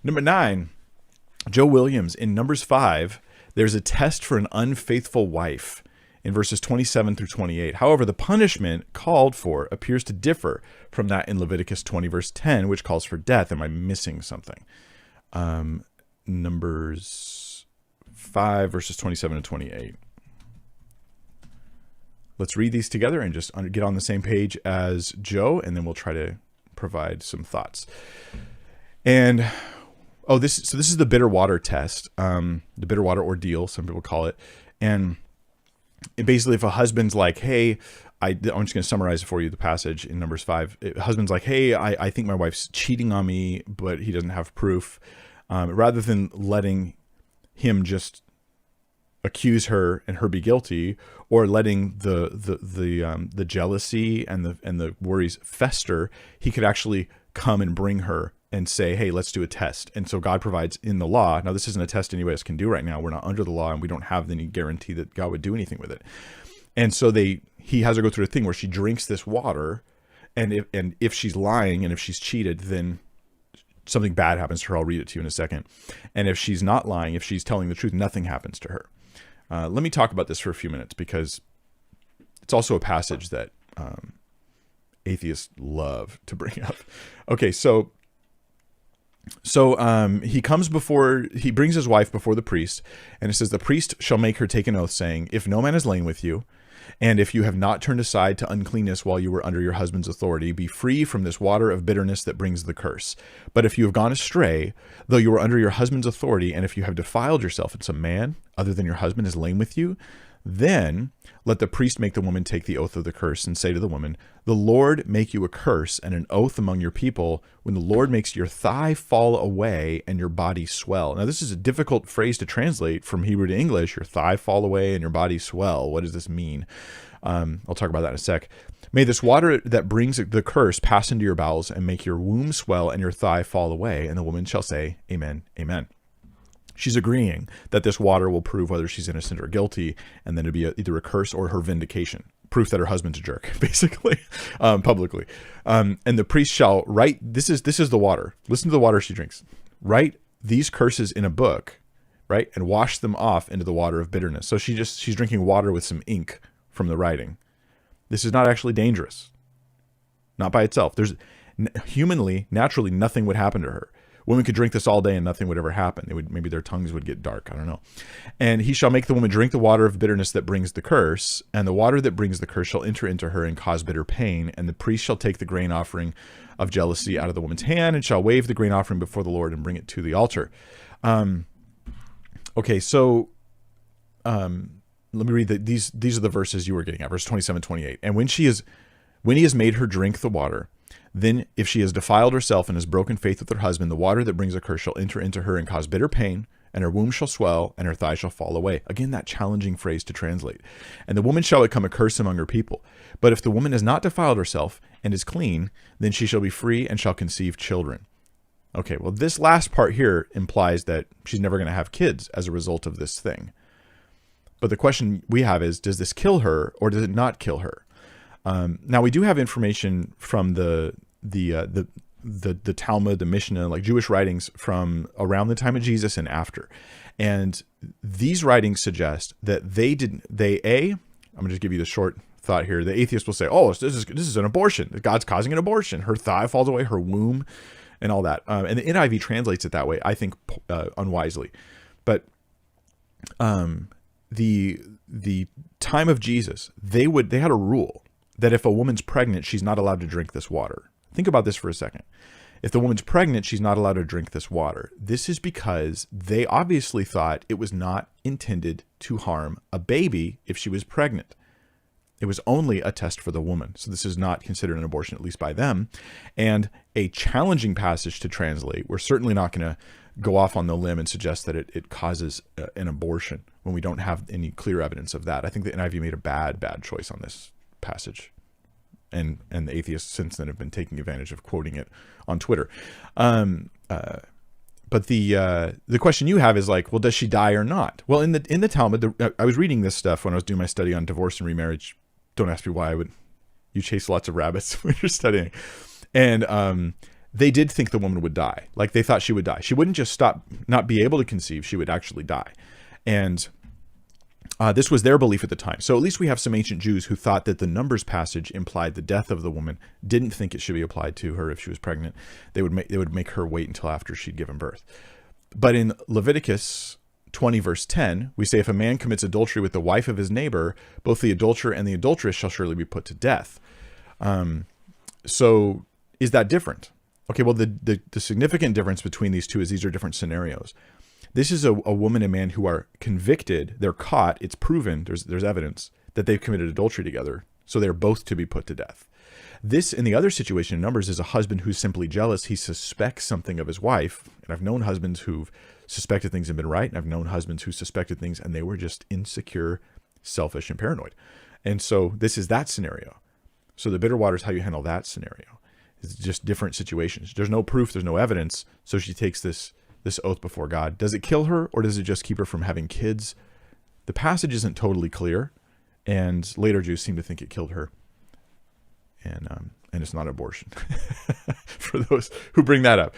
Number 9, Joe Williams in Numbers 5, there's a test for an unfaithful wife in verses 27 through 28. However, the punishment called for appears to differ from that in Leviticus 20, verse 10, which calls for death. Am I missing something? Numbers 5, verses 27 and 28. Let's read these together and just get on the same page as Joe, and then we'll try to provide some thoughts. And this is the bitter water test, the bitter water ordeal, some people call it. And basically, if a husband's like, hey, I'm just going to summarize for you the passage in Numbers 5. Husband's like, hey, I think my wife's cheating on me, but he doesn't have proof. Rather than letting him just accuse her and her be guilty, or letting the jealousy and the worries fester, he could actually come and bring her and say, hey, let's do a test. And so God provides in the law. Now, this isn't a test anybody else can do right now. We're not under the law, and we don't have any guarantee that God would do anything with it. And so he has her go through a thing where she drinks this water, and if she's lying and if she's cheated, then something bad happens to her. I'll read it to you in a second. And if she's not lying, if she's telling the truth, nothing happens to her. Let me talk about this for a few minutes, because it's also a passage that atheists love to bring up. Okay, so he brings his wife before the priest, and it says, the priest shall make her take an oath, saying, if no man is lain with you, and if you have not turned aside to uncleanness while you were under your husband's authority, be free from this water of bitterness that brings the curse. But if you have gone astray, though you were under your husband's authority, and if you have defiled yourself, and some man other than your husband is lain with you, then let the priest make the woman take the oath of the curse, and say to the woman, the Lord make you a curse and an oath among your people, when the Lord makes your thigh fall away and your body swell. Now, this is a difficult phrase to translate from Hebrew to English. Your thigh fall away and your body swell. What does this mean? I'll talk about that in a sec. May this water that brings the curse pass into your bowels and make your womb swell and your thigh fall away. And the woman shall say, amen, amen. She's agreeing that this water will prove whether she's innocent or guilty, and then it'd be either a curse or her vindication, proof that her husband's a jerk, basically, publicly. And the priest shall write, this is the water. Listen to the water she drinks. Write these curses in a book, right, and wash them off into the water of bitterness. So she's drinking water with some ink from the writing. This is not actually dangerous, not by itself. There's humanly, naturally, nothing would happen to her. Women could drink this all day and nothing would ever happen. Maybe their tongues would get dark. I don't know. And he shall make the woman drink the water of bitterness that brings the curse, and the water that brings the curse shall enter into her and cause bitter pain. And the priest shall take the grain offering of jealousy out of the woman's hand and shall wave the grain offering before the Lord and bring it to the altar. Okay, so let me read these are the verses you were getting at, verse 27, 28. And when he has made her drink the water, then if she has defiled herself and has broken faith with her husband, the water that brings a curse shall enter into her and cause bitter pain, and her womb shall swell, and her thigh shall fall away. Again, that challenging phrase to translate. And the woman shall become a curse among her people. But if the woman has not defiled herself and is clean, then she shall be free and shall conceive children. Okay, well, this last part here implies that she's never going to have kids as a result of this thing. But the question we have is, does this kill her or does it not kill her? Now, we do have information from the Talmud, the Mishnah, like Jewish writings from around the time of Jesus and after. And these writings suggest that I'm going to just give you the short thought here. The atheist will say, oh, this is an abortion. God's causing an abortion. Her thigh falls away, her womb, and all that. And the NIV translates it that way, I think, unwisely. But the time of Jesus, they had a rule that if a woman's pregnant, she's not allowed to drink this water. Think about this for a second. If the woman's pregnant, she's not allowed to drink this water. This is because they obviously thought it was not intended to harm a baby if she was pregnant. It was only a test for the woman. So this is not considered an abortion, at least by them. And a challenging passage to translate. We're certainly not going to go off on the limb and suggest that it causes an abortion when we don't have any clear evidence of that. I think the NIV made a bad choice on this passage. And the atheists since then have been taking advantage of quoting it on Twitter. But the question you have is like, well, does she die or not? Well, in the Talmud, I was reading this stuff when I was doing my study on divorce and remarriage. Don't ask me why you chase lots of rabbits when you're studying. And they did think the woman would die. Like they thought she would die. She wouldn't just not be able to conceive. She would actually die. And this was their belief at the time. So at least we have some ancient Jews who thought that the Numbers passage implied the death of the woman, didn't think it should be applied to her if she was pregnant. They would make her wait until after she'd given birth. But in Leviticus 20 verse 10, we say, if a man commits adultery with the wife of his neighbor, both the adulterer and the adulteress shall surely be put to death. So is that different? Okay, well, the significant difference between these two is these are different scenarios. This is a woman and man who are convicted, they're caught, it's proven, there's evidence that they've committed adultery together, so they're both to be put to death. This, in the other situation in Numbers, is a husband who's simply jealous. He suspects something of his wife, and I've known husbands who've suspected things and been right, and I've known husbands who suspected things and they were just insecure, selfish, and paranoid. And so this is that scenario. So the bitter water is how you handle that scenario. It's just different situations. There's no proof, there's no evidence, so she takes this oath before God. Does it kill her, or does it just keep her from having kids? The passage isn't totally clear, and later Jews seem to think it killed her. And it's not abortion for those who bring that up.